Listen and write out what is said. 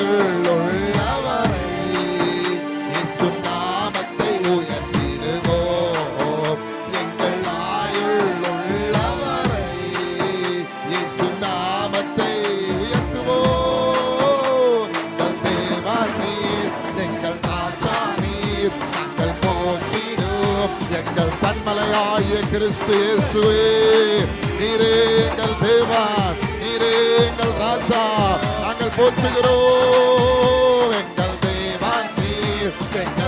ஆயுள் உள்ளவரை இயேசு நாமத்தை உயர்த்திடுவோம். எங்கள் ஆயுள் உள்ளவரை இயேசு நாமத்தை உயர்த்துவோம். எங்கள் தேவா நீர், எங்கள் ராஜா நீர், நாங்கள் போற்றிடும் எங்கள் கன்மலையாகிய கிறிஸ்து இயேசுவே. நீரே எங்கள் தேவா, நீரே எங்கள் ராஜா, நாங்கள் போற்றுகிறோம். எங்கள் தேவா நீர், எங்கள்